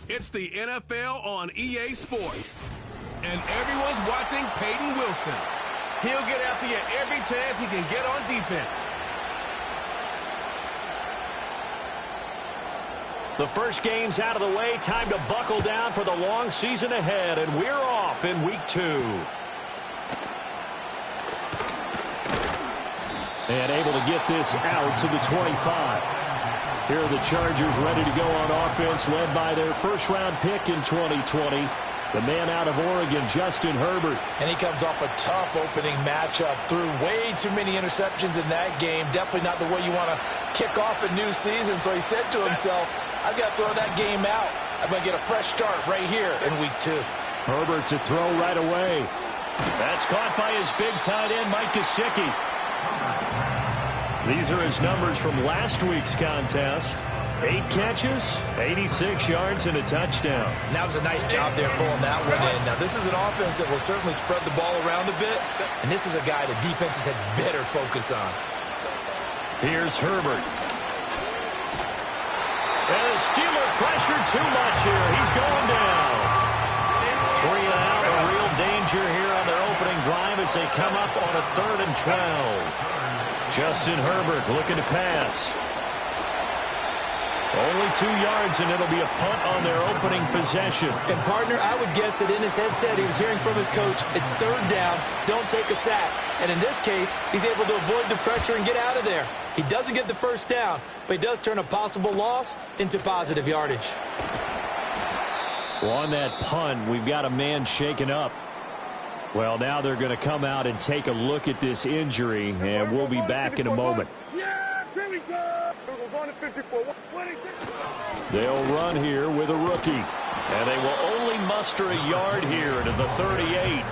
It's the NFL on EA Sports. And everyone's watching Peyton Wilson. He'll get after you every chance he can get on defense. The first game's out of the way. Time to buckle down for the long season ahead. And we're off in week 2. And able to get this out to the 25. Here are the Chargers ready to go on offense, led by their first-round pick in 2020. The man out of Oregon, Justin Herbert. And he comes off a tough opening matchup. Threw way too many interceptions in that game. Definitely not the way you want to kick off a new season. So he said to himself, I've got to throw that game out. I'm going to get a fresh start right here in week 2. Herbert to throw right away. That's caught by his big tight end, Mike Gesicki. These are his numbers from last week's contest. 8 catches, 86 yards, and a touchdown. And that was a nice job there pulling that one in. Now, this is an offense that will certainly spread the ball around a bit, and this is a guy the defenses had better focus on. Here's Herbert. And the Steeler pressured too much here. He's going down. 3 and out, a real danger here on their opening drive as they come up on a 3rd and 12. Justin Herbert looking to pass. Only 2 yards, and it'll be a punt on their opening possession. And, partner, I would guess that in his headset he was hearing from his coach, it's 3rd down, don't take a sack. And in this case, he's able to avoid the pressure and get out of there. He doesn't get the first down, but he does turn a possible loss into positive yardage. Well, on that punt, we've got a man shaken up. Well, now they're going to come out and take a look at this injury, and we'll be back in a moment. They'll run here with a rookie, and they will only muster a yard here to the 38.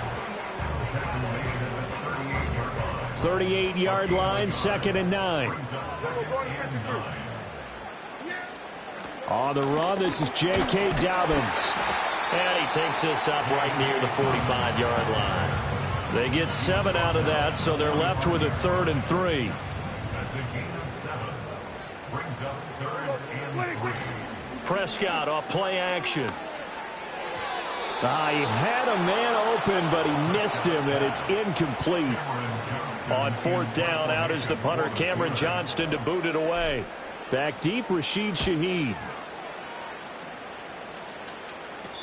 38-yard line, 2nd and 9. On the run, this is J.K. Dobbins. And he takes this up right near the 45-yard line. They get 7 out of that, so they're left with a 3rd and 3. Prescott off play action. He had a man open, but he missed him, and it's incomplete. On 4th down, out is the punter, Cameron Johnston, to boot it away. Back deep, Rashid Shaheed.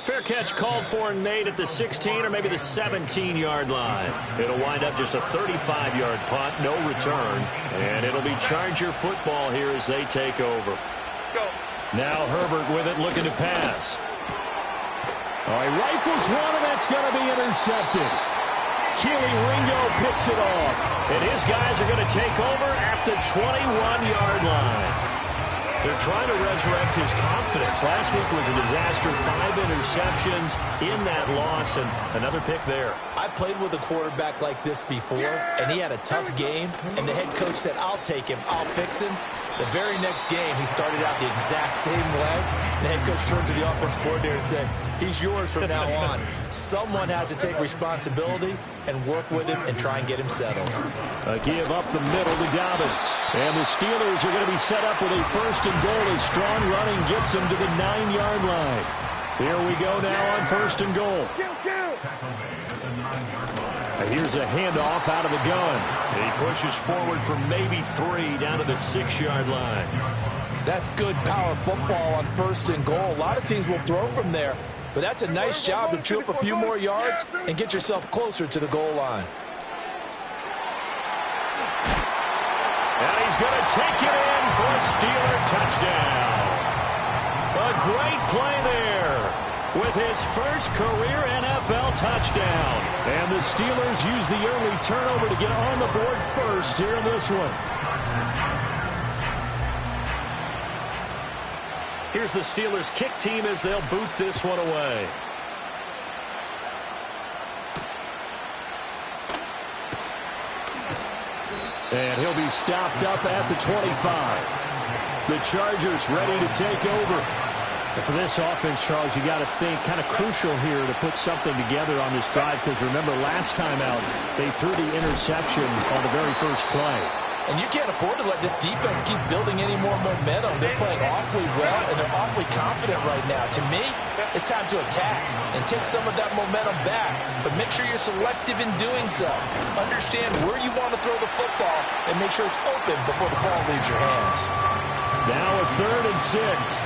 Fair catch called for and made at the 16 or maybe the 17-yard line. It'll wind up just a 35-yard punt, no return. And it'll be Charger football here as they take over. Go. Now Herbert with it, looking to pass. He rifles one, and that's going to be intercepted. Keely Ringo picks it off. And his guys are going to take over at the 21-yard line. They're trying to resurrect his confidence. Last week was a disaster. 5 interceptions in that loss, and another pick there. I played with a quarterback like this before, and he had a tough game, and the head coach said, I'll take him, I'll fix him. The very next game, he started out the exact same way. The head coach turned to the offense coordinator and said, he's yours from now on. Someone has to take responsibility and work with him and try and get him settled. A give up the middle to Dobbins. And the Steelers are going to be set up with a 1st and goal as strong running gets them to the 9-yard line. Here we go now on 1st and goal. Here's a handoff out of the gun. He pushes forward for maybe 3 down to the 6-yard line. That's good power football on 1st and goal. A lot of teams will throw from there, but that's a nice job to chew up a few more yards and get yourself closer to the goal line. And he's going to take it in for a Steeler touchdown. A great play there with his first career NFL touchdown. And the Steelers use the early turnover to get on the board first here in this one. Here's the Steelers kick team as they'll boot this one away. And he'll be stopped up at the 25. The Chargers ready to take over. For this offense, Charles, you got to think kind of crucial here to put something together on this drive, because remember last time out they threw the interception on the very first play. And you can't afford to let this defense keep building any more momentum. They're playing awfully well, and they're awfully confident right now. To me, it's time to attack and take some of that momentum back. But make sure you're selective in doing so. Understand where you want to throw the football and make sure it's open before the ball leaves your hands. Now a 3rd and 6.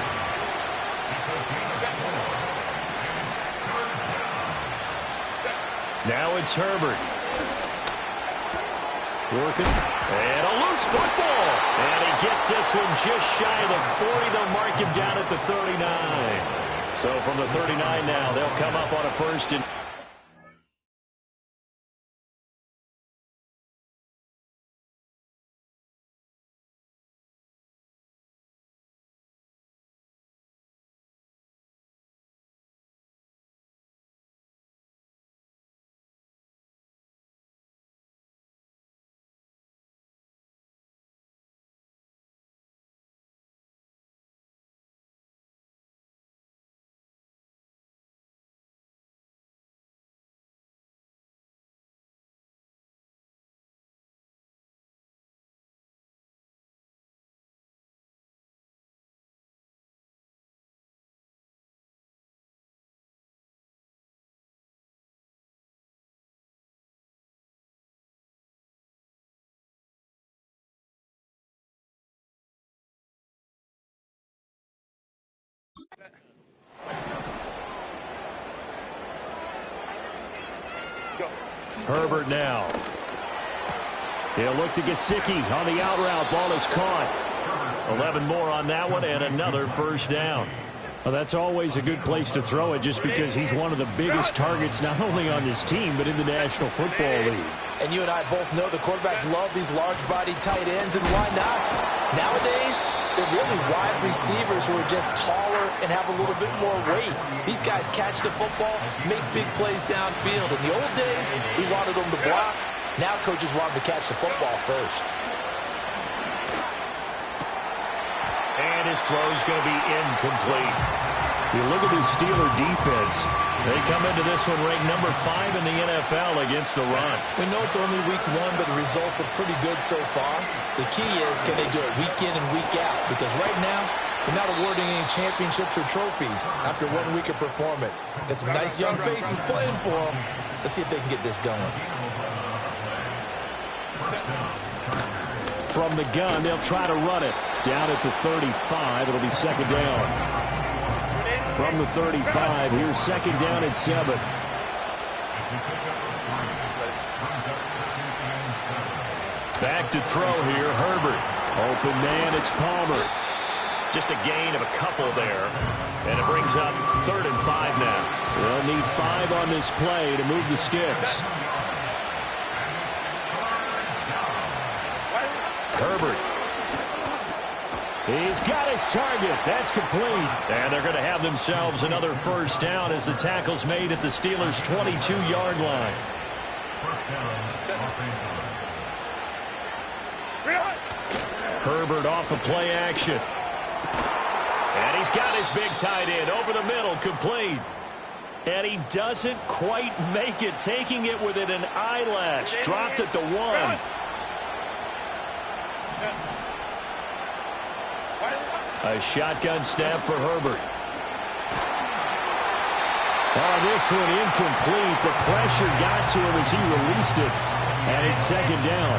Now it's Herbert. Working. And a loose football. And he gets this one just shy of the 40. They'll mark him down at the 39. So from the 39 now, they'll come up on a 1st and... Herbert now. He'll look to Gesicki on the out route. Ball is caught. 11 more on that one and another 1st down. Well, that's always a good place to throw it just because he's one of the biggest targets not only on this team but in the National Football League. And you and I both know the quarterbacks love these large-bodied tight ends, and why not? Nowadays, they're really wide receivers who are just taller and have a little bit more weight. These guys catch the football, make big plays downfield. In the old days, we wanted them to block. Now coaches want them to catch the football first. And his throw's going to be incomplete. You look at this Steeler defense. They come into this one ranked number 5 in the NFL against the run. We know it's only week 1, but the results look pretty good so far. The key is, can they do it week in and week out? Because right now, they're not awarding any championships or trophies after 1 week of performance. Got some nice young faces playing for them. Let's see if they can get this going. From the gun, they'll try to run it. Down at the 35, it'll be 2nd down. From the 35, here's 2nd down at 7. Back to throw here, Herbert. Open man, it's Palmer. Just a gain of a couple there. And it brings up 3rd and 5 now. They'll need 5 on this play to move the sticks. Herbert. He's got his target. That's complete. And they're going to have themselves another 1st down as the tackle's made at the Steelers' 22-yard line. Herbert off of play action. And he's got his big tight end over the middle, complete. And he doesn't quite make it, taking it within an eyelash. Dropped at the 1. A shotgun snap for Herbert. Oh, this one incomplete. The pressure got to him as he released it. And it's 2nd down.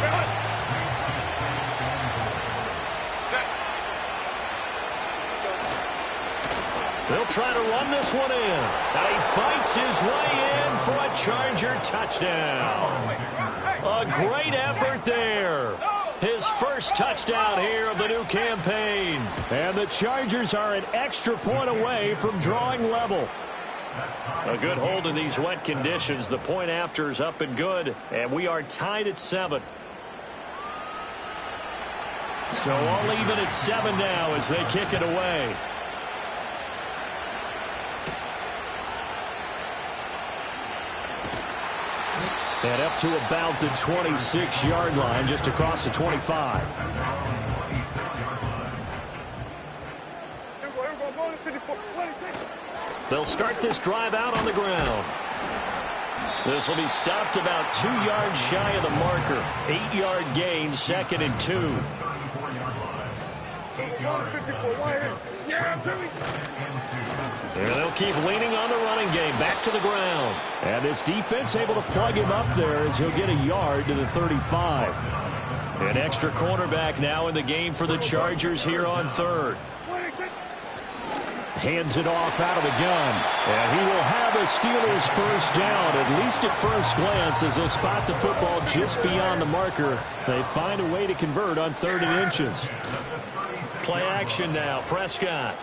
They'll try to run this one in. And he fights his way in for a Charger touchdown. A great effort there. His 1st touchdown here of the new campaign. And the Chargers are an extra point away from drawing level. A good hold in these wet conditions. The point after is up and good. And we are tied at 7. So all even at 7 now as they kick it away. And up to about the 26-yard line, just across the 25. They'll start this drive out on the ground. This will be stopped about 2 yards shy of the marker. 8-yard gain, 2nd and 2. And they'll keep leaning on the running game. Back to the ground. And this defense able to plug him up there as he'll get a yard to the 35. An extra cornerback now in the game for the Chargers here on 3rd. Hands it off out of the gun. And he will have a Steelers first down, at least at first glance, as they'll spot the football just beyond the marker. They find a way to convert on 3rd and inches. Play action now. Prescott.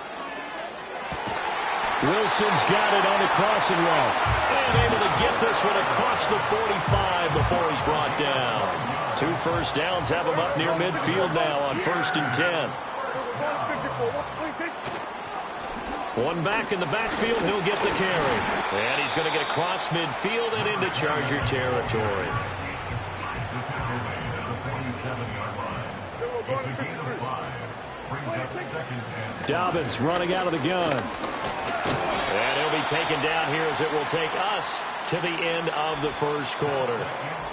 Wilson's got it on the crossing route. And able to get this one across the 45 before he's brought down. 2 first downs have him up near midfield now on 1st and 10. One back in the backfield, he'll get the carry. And he's going to get across midfield and into Charger territory. Dobbins running out of the gun. And he'll be taken down here as it will take us to the end of the first quarter.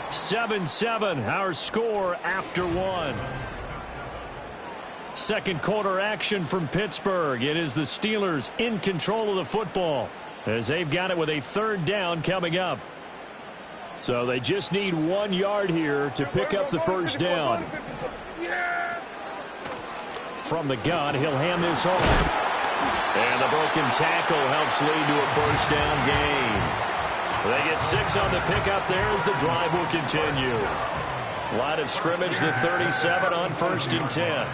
7-7, our score after 1. Second quarter action from Pittsburgh. It is the Steelers in control of the football as they've got it with a 3rd down coming up. So they just need 1 yard here to pick up the first down. From the gun, he'll hand this off. And the broken tackle helps lead to a first down gain. They get 6 on the pickup there as the drive will continue. Line of scrimmage, the 37 on 1st and 10.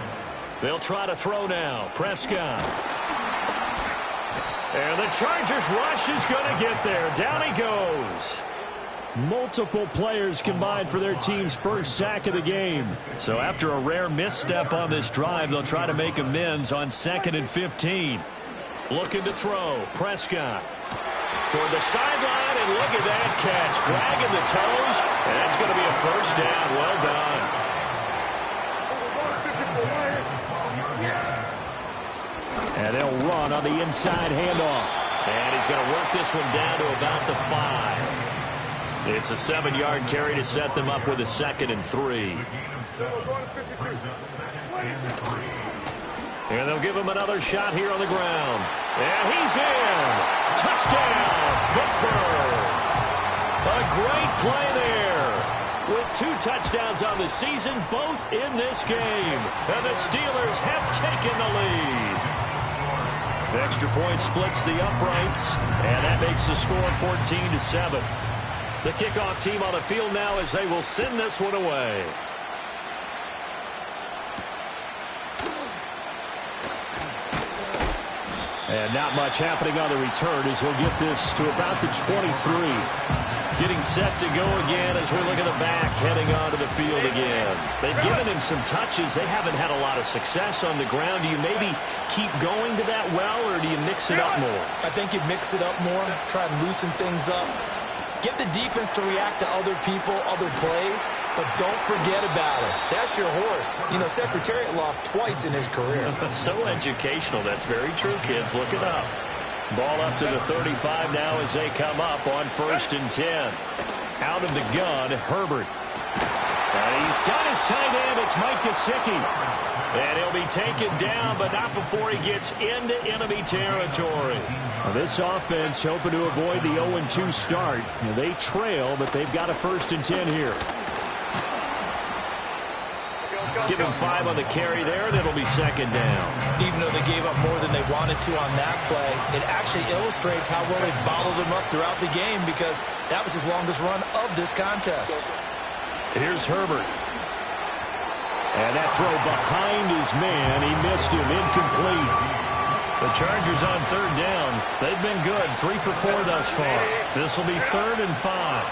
They'll try to throw now. Prescott. And the Chargers rush is going to get there. Down he goes. Multiple players combined for their team's first sack of the game. So after a rare misstep on this drive, they'll try to make amends on 2nd and 15. Looking to throw. Prescott. Toward the sideline, and look at that catch. Dragging the toes, and that's going to be a first down. Well done. And they'll run on the inside handoff. And he's going to work this one down to about the 5. It's a 7-yard carry to set them up with a 2nd and 3. And they'll give him another shot here on the ground. And he's in. Touchdown, Pittsburgh. A great play there. With 2 touchdowns on the season, both in this game. And the Steelers have taken the lead. Extra point splits the uprights, and that makes the score 14-7. The kickoff team on the field now as they will send this one away. And not much happening on the return as he'll get this to about the 23. Getting set to go again as we look at the back, heading onto the field again. They've given him some touches. They haven't had a lot of success on the ground. Do you maybe keep going to that well, or do you mix it up more? I think you mix it up more, try and loosen things up. Get the defense to react to other people, other plays, but don't forget about it. That's your horse. You know, Secretariat lost twice in his career. So educational. That's very true, kids. Look it up. Ball up to the 35 now as they come up on 1st and 10. Out of the gun, Herbert. And he's got his tight end. It's Mike Gesicki. And he'll be taken down, but not before he gets into enemy territory. Well, this offense hoping to avoid the 0-2 start. They trail, but they've got a 1st and 10 here. Give him 5 on the carry there, and it'll be 2nd down. Even though they gave up more than they wanted to on that play, it actually illustrates how well they bottled him up throughout the game, because that was his longest run of this contest. Here's Herbert. And that throw behind his man, he missed him, incomplete. The Chargers on 3rd down. They've been good, 3 for 4 thus far. This will be 3rd and 5.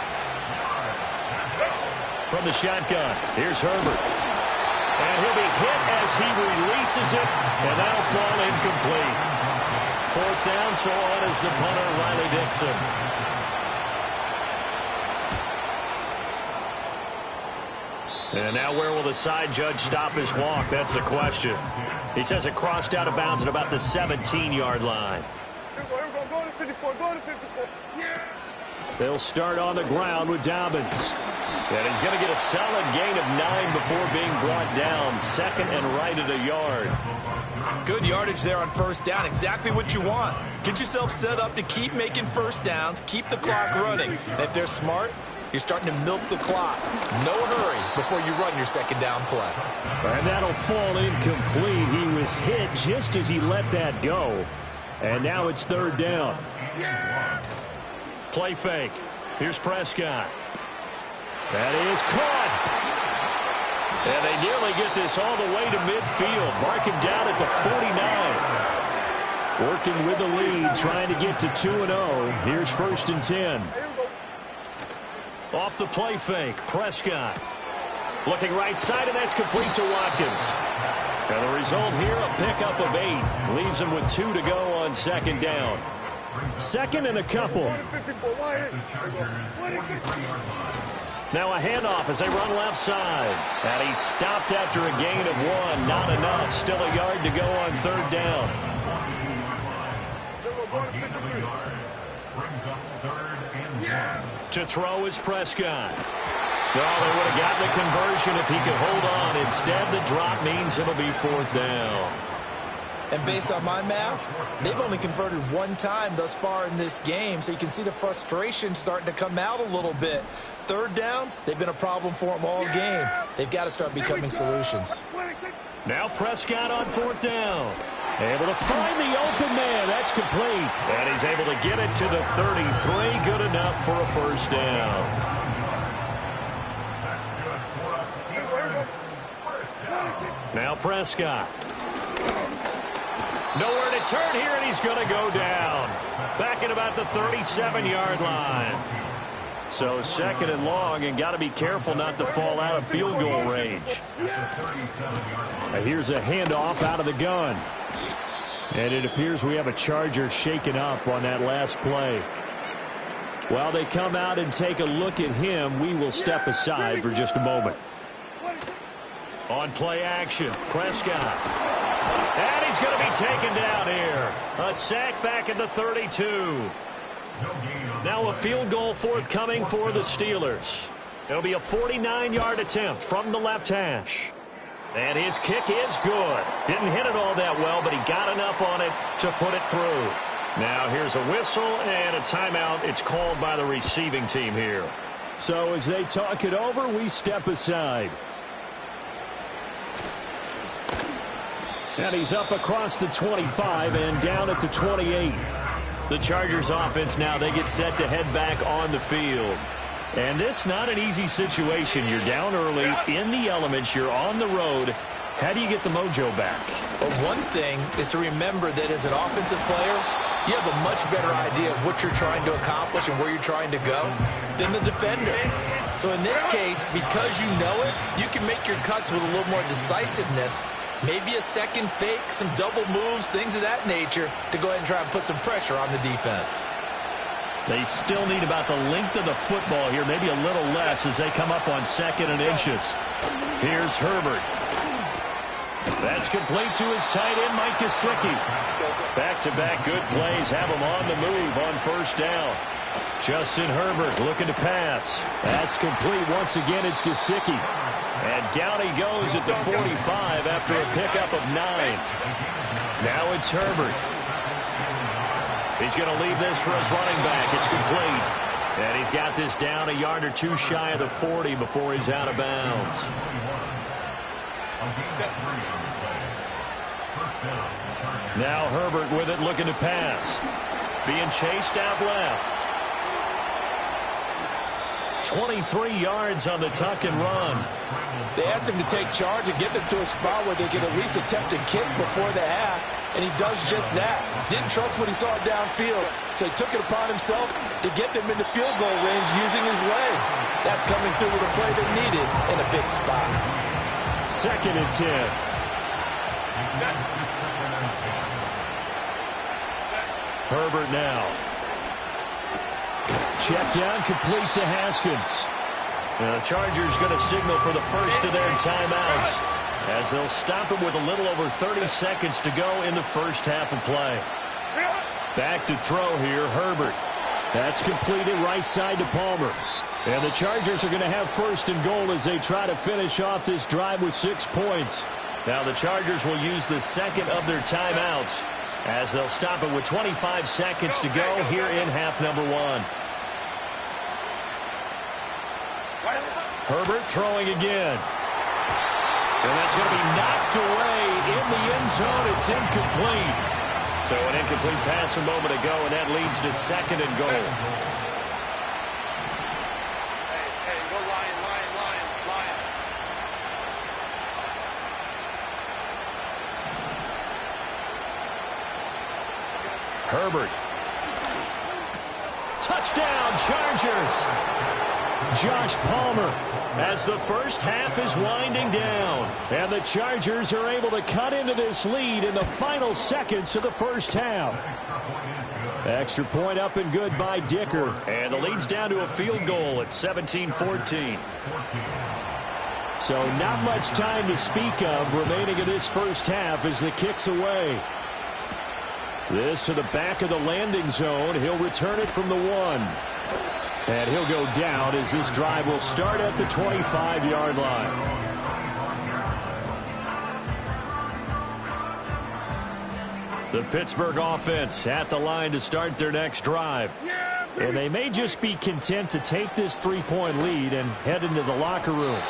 From the shotgun, here's Herbert. And he'll be hit as he releases it, and that'll fall incomplete. 4th down, so on is the punter, Riley Dixon. And now where will the side judge stop his walk? That's the question. He says it crossed out of bounds at about the 17-yard line. They'll start on the ground with Dobbins. And he's going to get a solid gain of 9 before being brought down. Second and right at a yard. Good yardage there on first down. Exactly what you want. Get yourself set up to keep making first downs, keep the clock running. And if they're smart, you're starting to milk the clock. No hurry before you run your second down play. And that'll fall incomplete. He was hit just as he let that go. And now it's third down. Play fake. Here's Prescott. That is caught. And they nearly get this all the way to midfield. Mark him down at the 49. Working with the lead, trying to get to 2-0. Here's first and 10. Off the play fake, Prescott. Looking right side, and that's complete to Watkins. And the result here, a pickup of 8. Leaves him with 2 to go on second down. Second and a couple. Now a handoff as they run left side. And he's stopped after a gain of 1. Not enough. Still a yard to go on third down. To throw is Prescott. Well, they would have gotten the conversion if he could hold on. Instead, the drop means it'll be fourth down. And based on my math, they've only converted 1 time thus far in this game, so you can see the frustration starting to come out a little bit. Third downs, they've been a problem for them all game. They've got to start becoming solutions. Now Prescott on fourth down. Able to find the open man. That's complete. And he's able to get it to the 33. Good enough for a first down. Now Prescott. Nowhere to turn here, and he's going to go down. Back at about the 37-yard line. So second and long, and got to be careful not to fall out of field goal range. Here's a handoff out of the gun. And it appears we have a Charger shaken up on that last play. While they come out and take a look at him, we will step aside for just a moment. On play action, Prescott. And he's going to be taken down here. A sack back at the 32. Now a field goal forthcoming for the Steelers. It'll be a 49-yard attempt from the left hash. And his kick is good. Didn't hit it all that well, but he got enough on it to put it through. Now here's a whistle and a timeout. It's called by the receiving team here. So as they talk it over, we step aside. And he's up across the 25 and down at the 28. The Chargers offense now, they get set to head back on the field. And this not an easy situation. You're down early, in the elements, you're on the road. How do you get the mojo back? Well, one thing is to remember that as an offensive player, you have a much better idea of what you're trying to accomplish and where you're trying to go than the defender. So in this case, because you know it, you can make your cuts with a little more decisiveness. Maybe a second fake, some double moves, things of that nature to go ahead and try and put some pressure on the defense. They still need about the length of the football here, maybe a little less as they come up on second and inches. Here's Herbert. That's complete to his tight end, Mike Gesicki. Back-to-back good plays have him on the move on first down. Justin Herbert looking to pass. That's complete. Once again, it's Gesicki. And down he goes at the 45 after a pickup of 9. Now it's Herbert. He's going to leave this for his running back. It's complete. And he's got this down a yard or two shy of the 40 before he's out of bounds. Now Herbert with it, looking to pass. Being chased out left. 23 yards on the tuck and run. They asked him to take charge and get them to a spot where they could at least attempt a kick before the half, and he does just that. Didn't trust what he saw downfield, so he took it upon himself to get them into field goal range using his legs. That's coming through with a play they needed in a big spot. Second and 10. Herbert now. Check down, complete to Haskins. Now the Chargers going to signal for the first of their timeouts as they'll stop him with a little over 30 seconds to go in the first half of play. Back to throw here, Herbert. That's completed right side to Palmer. And the Chargers are going to have first and goal as they try to finish off this drive with 6 points. Now the Chargers will use the second of their timeouts as they'll stop it with 25 seconds to go here in half number 1. Herbert throwing again. And that's going to be knocked away in the end zone. It's incomplete. So an incomplete pass a moment ago, and that leads to second and goal. Hey, go Lion. Herbert. Touchdown, Chargers. Josh Palmer as the first half is winding down. And the Chargers are able to cut into this lead in the final seconds of the first half. Extra point up and good by Dicker. And the lead's down to a field goal at 17-14. So not much time to speak of remaining in this first half as the kick's away. This to the back of the landing zone. He'll return it from the 1. And he'll go down as this drive will start at the 25-yard line. The Pittsburgh offense at the line to start their next drive. And they may just be content to take this 3-point lead and head into the locker room.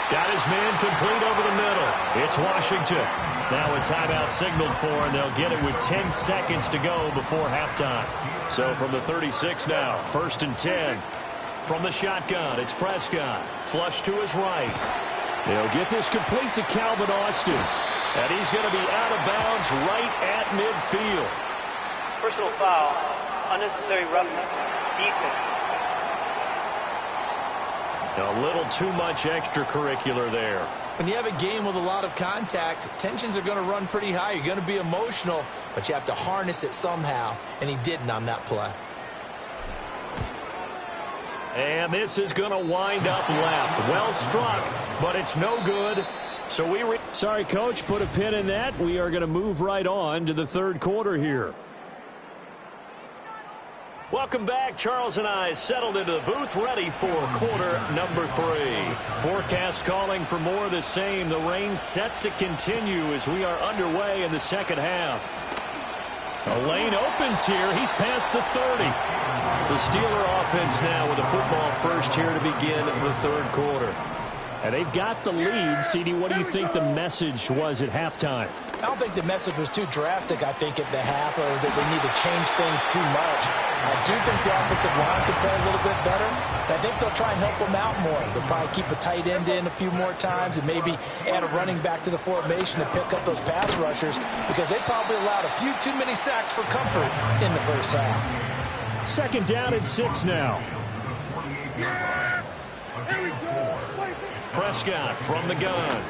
Got his man complete over the middle. It's Washington. Now a timeout signaled for, and they'll get it with 10 seconds to go before halftime. So from the 36 now, 1st and 10. From the shotgun, it's Prescott. Flush to his right. They'll get this complete to Calvin Austin. And he's going to be out of bounds right at midfield. Personal foul, unnecessary roughness, defense. A little too much extracurricular there. When you have a game with a lot of contact, tensions are going to run pretty high. You're going to be emotional, but you have to harness it somehow, and he didn't on that play. And this is going to wind up left. Well struck, but it's no good. So sorry, Coach, put a pin in that. We are going to move right on to the third quarter here. Welcome back. Charles and I settled into the booth, ready for quarter number 3. Forecast calling for more of the same. The rain set to continue as we are underway in the second half. A lane opens here. He's past the 30. The Steeler offense now with the football first here to begin the third quarter. And they've got the lead. CD, what do you think the message was at halftime? I don't think the message was too drastic, I think, at the half, or that they need to change things too much. I do think the offensive line could play a little bit better. And I think they'll try and help them out more. They'll probably keep a tight end in a few more times and maybe add a running back to the formation to pick up those pass rushers, because they probably allowed a few too many sacks for comfort in the first half. Second down and 6 now. Prescott from the gun.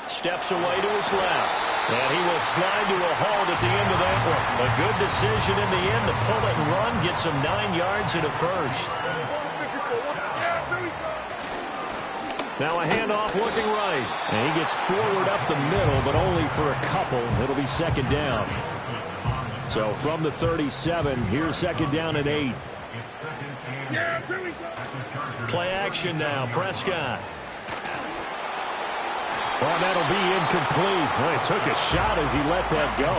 Steps away to his left. And he will slide to a halt at the end of that one. A good decision in the end to pull it and run. Gets him 9 yards and a first. Now a handoff looking right. And he gets forward up the middle, but only for a couple. It'll be second down. So from the 37, here's second down and 8. Play action now. Prescott. Well, that'll be incomplete. Well, he took a shot as he let that go.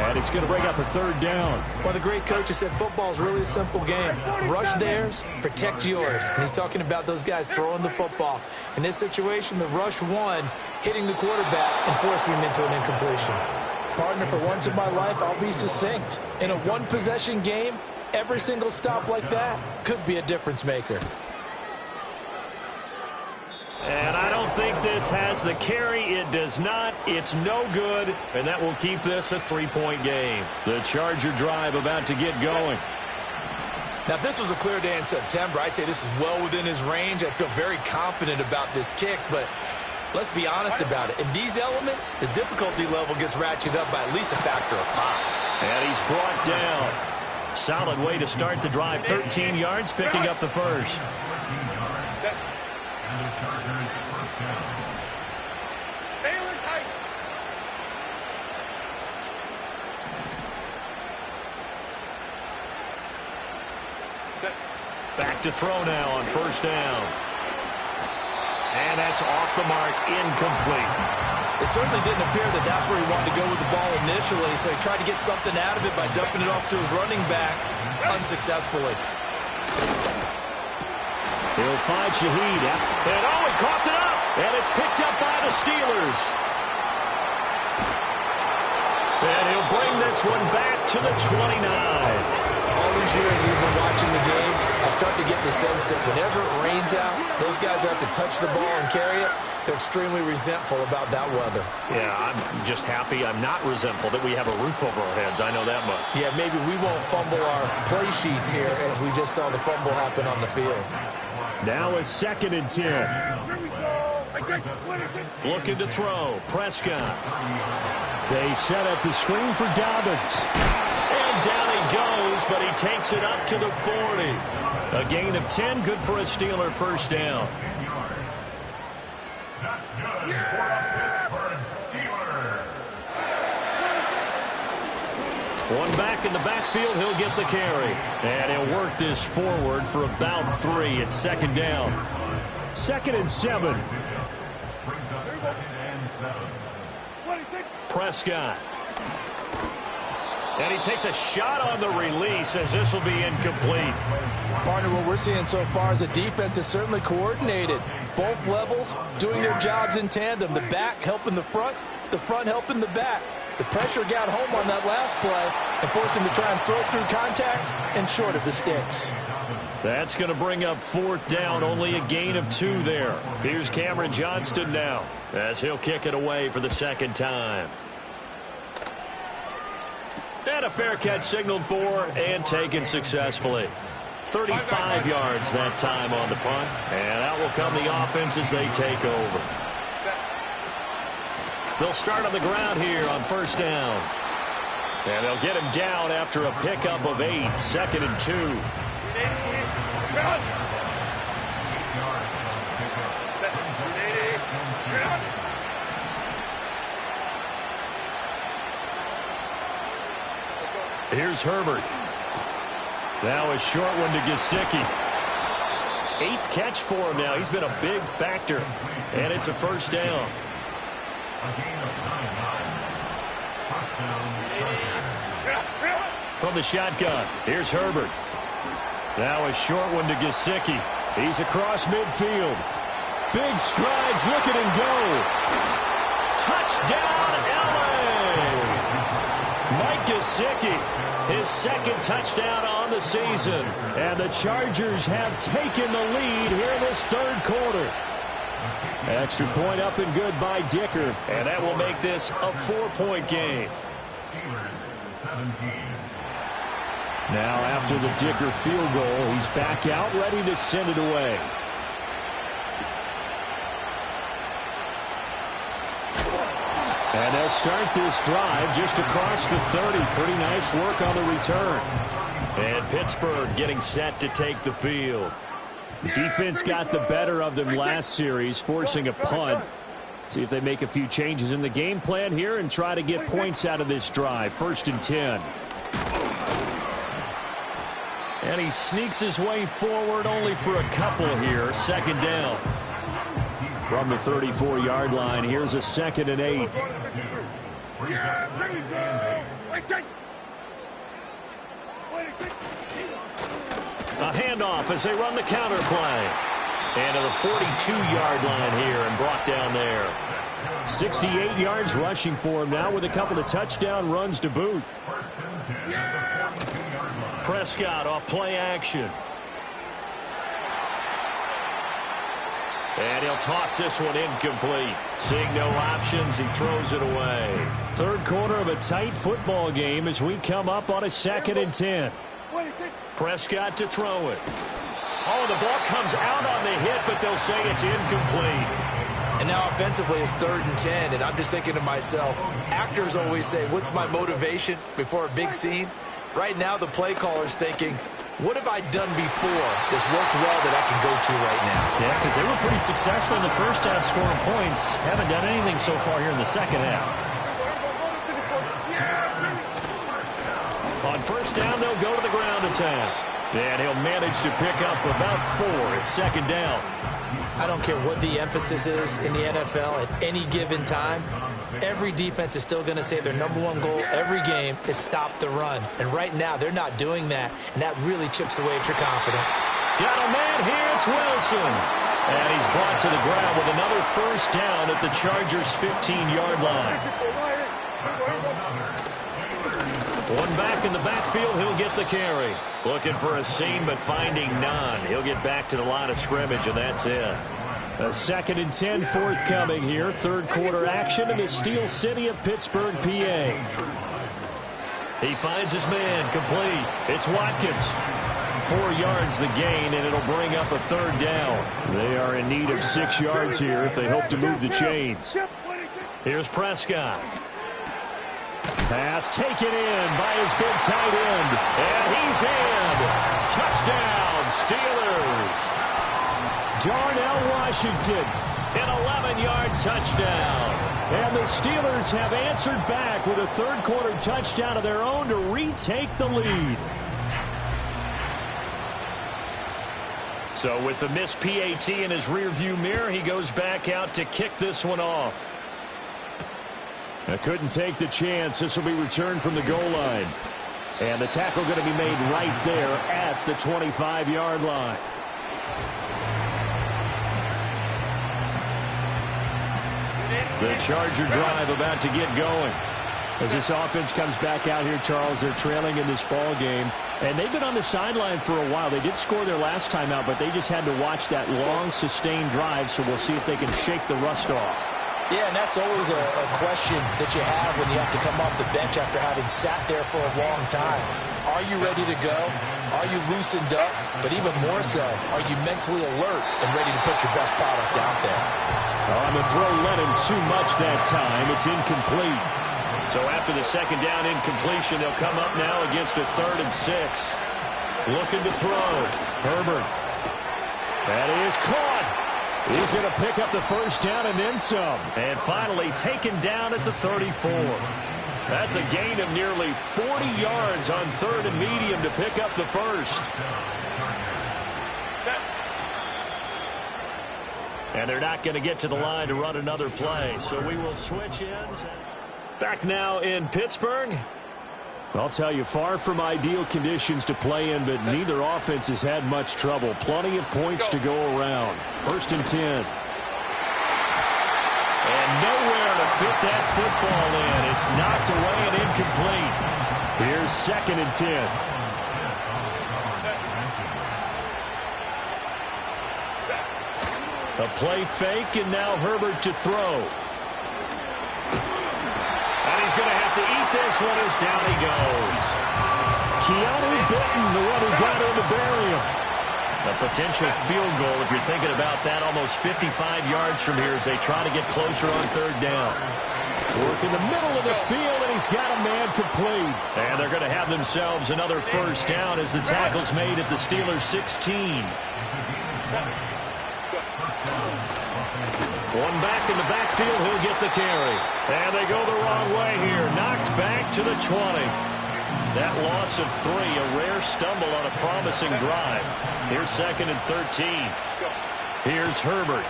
And it's going to bring up a third down. Well, the great coach has said football is really a simple game. Rush theirs, protect yours. And he's talking about those guys throwing the football. In this situation, the rush one, hitting the quarterback and forcing him into an incompletion. Partner, for once in my life, I'll be succinct. In a one-possession game, every single stop like that could be a difference maker. And I don't think this has the carry. It does not. It's no good. And that will keep this a 3-point game. The Charger drive about to get going. Now, if this was a clear day in September, I'd say this is well within his range. I feel very confident about this kick, but let's be honest about it. In these elements, the difficulty level gets ratcheted up by at least a factor of 5. And he's brought down. Solid way to start the drive. 13 yards, picking up the first. Back to throw now on first down. And that's off the mark, incomplete. It certainly didn't appear that that's where he wanted to go with the ball initially, so he tried to get something out of it by dumping it off to his running back unsuccessfully. He'll find Shaheed. And he coughed it up. And it's picked up by the Steelers. And he'll bring this one back to the 29. All these years we've been watching the game, I start to get the sense that whenever it rains out, those guys who have to touch the ball and carry it, they're extremely resentful about that weather. Yeah, I'm just happy I'm not resentful that we have a roof over our heads. I know that much. Yeah, maybe we won't fumble our play sheets here as we just saw the fumble happen on the field. Now it's 2nd and 10. Looking to throw. Prescott. They set up the screen for Dobbins. And down he goes, but he takes it up to the 40. A gain of 10, good for a Steeler first down. One back in the backfield, he'll get the carry. And he'll work this forward for about 3. It's 2nd down. 2nd and 7. Prescott. And he takes a shot on the release as this will be incomplete. Partner, what we're seeing so far is the defense is certainly coordinated. Both levels doing their jobs in tandem. The back helping the front helping the back. The pressure got home on that last play and forced him to try and throw through contact and short of the sticks. That's going to bring up 4th down, only a gain of 2 there. Here's Cameron Johnston now as he'll kick it away for the 2nd time. And a fair catch signaled for and taken successfully. 35 yards that time on the punt. And out will come the offense as they take over. They'll start on the ground here on first down. And they'll get him down after a pickup of 8. 2nd and 2. Here's Herbert. Now a short one to Gesicki. 8th catch for him now. He's been a big factor. And it's a first down. From the shotgun, here's Herbert. Now a short one to Gesicki. He's across midfield. Big strides, look at him go. Touchdown, LA! Mike Gesicki, his 2nd touchdown on the season. And the Chargers have taken the lead here in this 3rd quarter. Extra point up and good by Dicker. And that will make this a 4-point game. Now after the Dicker field goal, he's back out, ready to send it away. And they'll start this drive just across the 30. Pretty nice work on the return. And Pittsburgh getting set to take the field. The defense got the better of them last series, forcing a punt. See if they make a few changes in the game plan here and try to get points out of this drive. 1st and 10. And he sneaks his way forward only for a couple here. 2nd down. From the 34-yard line, here's a 2nd and 8. A handoff as they run the counter play. And to the 42-yard line here and brought down there. 68 yards rushing for him now with a couple of touchdown runs to boot. Prescott off play action. And he'll toss this one incomplete. Seeing no options, he throws it away. 3rd quarter of a tight football game as we come up on a 2nd and 10. Prescott to throw it. Oh, the ball comes out on the hit, but they'll say it's incomplete. And now offensively it's 3rd and 10, and I'm just thinking to myself, actors always say, what's my motivation before a big scene? Right now the play caller's thinking, what have I done before that's worked well that I can go to right now? Yeah, because they were pretty successful in the first half scoring points. Haven't done anything so far here in the second half. On first down, they'll go to the ground attack. And he'll manage to pick up about 4 at second down. I don't care what the emphasis is in the NFL at any given time. Every defense is still going to say their #1 goal every game is stop the run. And right now, they're not doing that, and that really chips away at your confidence. Got a man here, it's Wilson. And he's brought to the ground with another first down at the Chargers' 15-yard line. One back in the backfield, he'll get the carry. Looking for a seam, but finding none. He'll get back to the line of scrimmage, and that's it. A 2nd and 10 forthcoming here. Third quarter action in the Steel City of Pittsburgh, PA. He finds his man, complete. It's Watkins. 4 yards the gain, and it'll bring up a third down. They are in need of 6 yards here if they hope to move the chains. Here's Prescott. Pass taken in by his big tight end. And he's in. Touchdown, Steelers. Darnell Washington. An 11-yard touchdown. And the Steelers have answered back with a third quarter touchdown of their own to retake the lead. So with the missed PAT in his rearview mirror, he goes back out to kick this one off. I couldn't take the chance. This will be returned from the goal line. And the tackle going to be made right there at the 25-yard line. The Charger drive about to get going. As this offense comes back out here, Charles, they're trailing in this ball game. And they've been on the sideline for a while. They did score their last time out, but they just had to watch that long, sustained drive. So we'll see if they can shake the rust off. Yeah, and that's always a question that you have when you have to come off the bench after having sat there for a long time. Are you ready to go? Are you loosened up? But even more so, are you mentally alert and ready to put your best product out there? On the throw, led him too much that time. It's incomplete. So after the second down incompletion, they'll come up now against a 3rd and 6. Looking to throw. Herbert. That is caught. He's going to pick up the first down and then some. And finally taken down at the 34. That's a gain of nearly 40 yards on 3rd and medium to pick up the first. And they're not going to get to the line to run another play. So we will switch ends. Back now in Pittsburgh. I'll tell you, far from ideal conditions to play in, but neither offense has had much trouble. Plenty of points to go around. 1st and 10. And nowhere to fit that football in. It's knocked away and incomplete. Here's 2nd and 10. A play fake, and now Herbert to throw. And he's going to have to eat this one as down he goes. Keanu Benton, the one who got in to bury him. A potential field goal, if you're thinking about that, almost 55 yards from here as they try to get closer on 3rd down. Work in the middle of the field, and he's got a man complete. And they're going to have themselves another first down as the tackle's made at the Steelers' 16. One back in the backfield, he'll get the carry. And they go the wrong way here. Knocked back to the 20. That loss of 3, a rare stumble on a promising drive. Here's 2nd and 13. Here's Herbert.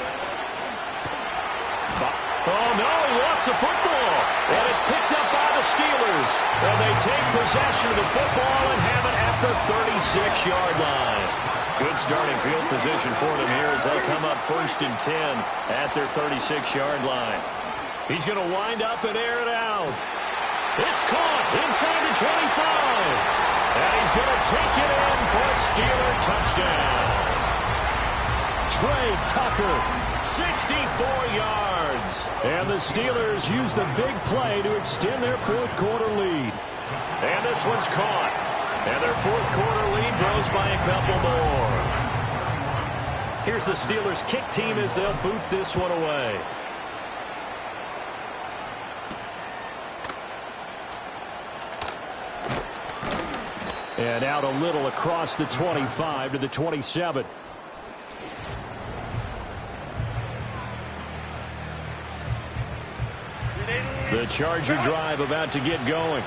Oh, no, he lost the football. And it's picked up by the Steelers. And they take possession of the football and have it at the 36-yard line. Good starting field position for them here as they come up 1st and 10 at their 36-yard line. He's going to wind up and air it out. It's caught inside the 25. And he's going to take it in for a Steeler touchdown. Trey Tucker. 64 yards. And the Steelers use the big play to extend their 4th quarter lead. And this one's caught. And their 4th quarter lead grows by a couple more. Here's the Steelers kick team as they'll boot this one away. And out a little across the 25 to the 27. The Charger drive about to get going.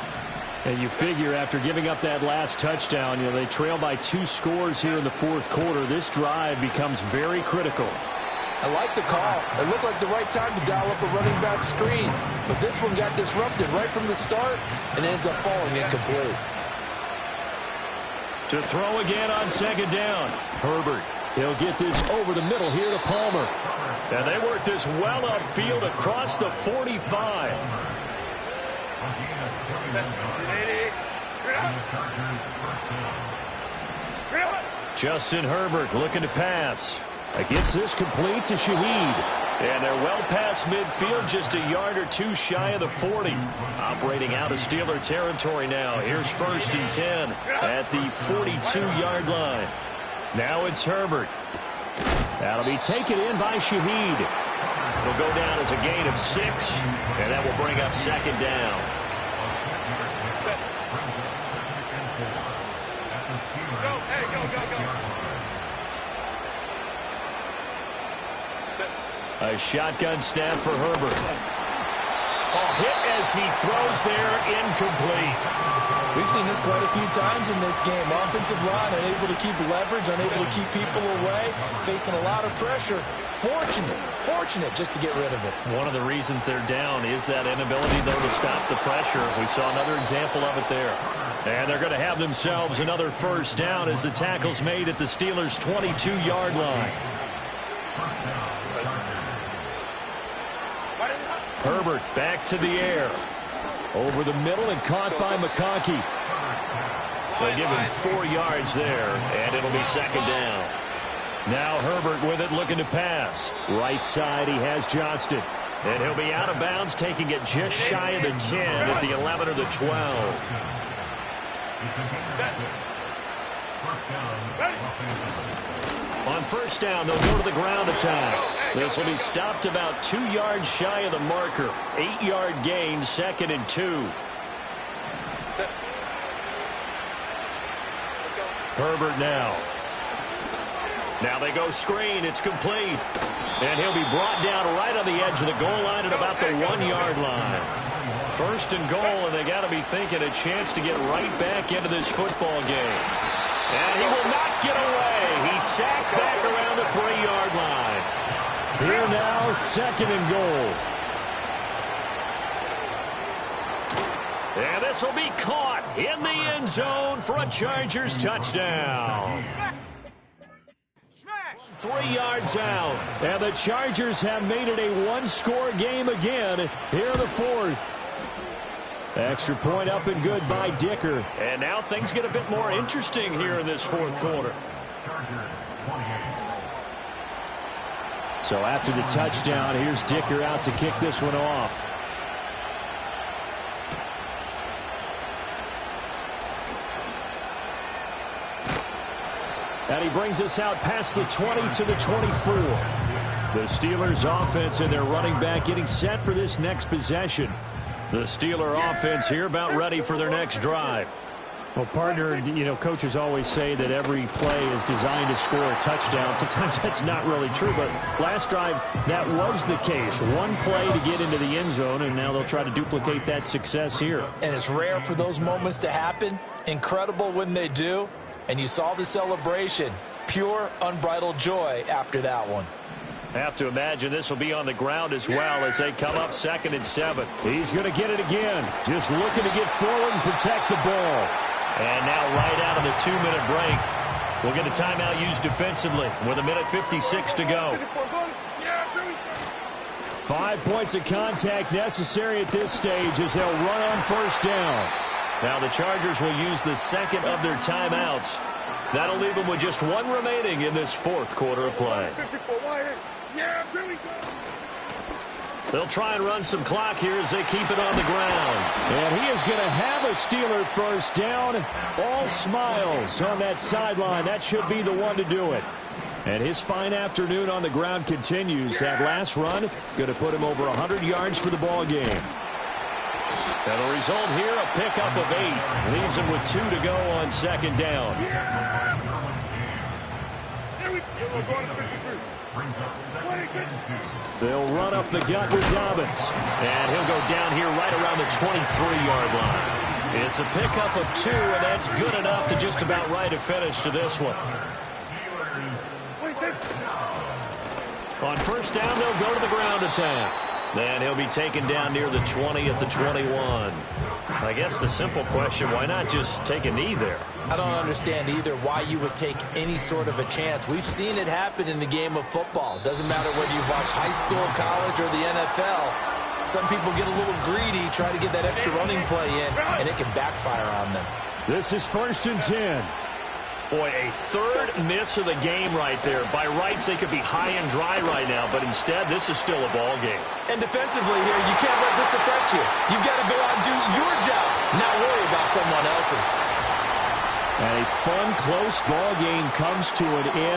And you figure after giving up that last touchdown, they trail by 2 scores here in the fourth quarter. This drive becomes very critical. I like the call. It looked like the right time to dial up a running back screen. But this one got disrupted right from the start and ends up falling incomplete. To throw again on second down. Herbert. He'll get this over the middle here to Palmer. And they work this well upfield across the 45. Justin Herbert looking to pass. Gets this complete to Shaheed. And they're well past midfield, just a yard or two shy of the 40. Operating out of Steeler territory now. Here's 1st and 10 at the 42-yard line. Now it's Herbert. That'll be taken in by Shaheed. It'll go down as a gain of 6, and that will bring up second down. A shotgun snap for Herbert. Hit as he throws there, incomplete. We've seen this quite a few times in this game. Offensive line unable to keep leverage, unable to keep people away, facing a lot of pressure. Fortunate just to get rid of it. One of the reasons they're down is that inability, though, to stop the pressure. We saw another example of it there. And they're going to have themselves another first down as the tackle's made at the Steelers' 22-yard line. Herbert back to the air. Over the middle and caught by McConkey. They'll give him 4 yards there, and it'll be second down. Now Herbert with it, looking to pass. Right side, he has Johnston. And he'll be out of bounds, taking it just shy of the 10 at the 11 or the 12. On first down, they'll go to the ground attack. This will be stopped about 2 yards shy of the marker. 8-yard gain, 2nd and 2. Herbert now. Now they go screen. It's complete. And he'll be brought down right on the edge of the goal line at about the 1-yard line. 1st and goal, and they got to be thinking a chance to get right back into this football game. And he will not get away. He's sacked back around the 3-yard line. Here now, 2nd and goal. And this will be caught in the end zone for a Chargers touchdown. 3 yards out. And the Chargers have made it a 1-score game again here in the 4th. Extra point up and good by Dicker. And now things get a bit more interesting here in this 4th quarter. So after the touchdown, here's Dicker out to kick this one off. And he brings us out past the 20 to the 24. The Steelers offense and their running back getting set for this next possession. The Steeler offense here about ready for their next drive. Well, partner, coaches always say that every play is designed to score a touchdown. Sometimes that's not really true, but last drive, that was the case. One play to get into the end zone, and now they'll try to duplicate that success here. And it's rare for those moments to happen. Incredible when they do. And you saw the celebration. Pure, unbridled joy after that one. Have to imagine this will be on the ground as well as they come up 2nd and 7. He's going to get it again. Just looking to get forward and protect the ball. And now right out of the 2-minute break, we'll get a timeout used defensively with 1:56 to go. 5 points of contact necessary at this stage as they'll run on first down. Now the Chargers will use the 2nd of their timeouts. That'll leave them with just 1 remaining in this 4th quarter of play. They'll try and run some clock here as they keep it on the ground. And he is going to have a Steeler first down. All smiles on that sideline. That should be the one to do it. And his fine afternoon on the ground continues. That last run going to put him over 100 yards for the ball game. And the result here, a pickup of 8. Leaves him with 2 to go on 2nd down. They'll run up the gut with Dobbins. And he'll go down here right around the 23-yard line. It's a pickup of 2, and that's good enough to just about write a finish to this one. On first down, they'll go to the ground attack. And he'll be taken down near the 20 at the 21. I guess the simple question, why not just take a knee there? I don't understand either why you would take any sort of a chance. We've seen it happen in the game of football. Doesn't matter whether you've watched high school, college, or the NFL. Some people get a little greedy, try to get that extra running play in, and it can backfire on them. This is 1st and 10. Boy, a third miss of the game right there. By rights, they could be high and dry right now, but instead, this is still a ball game. And defensively here, you can't let this affect you. You've got to go out and do your job, not worry about someone else's. And a fun, close ball game comes to an end.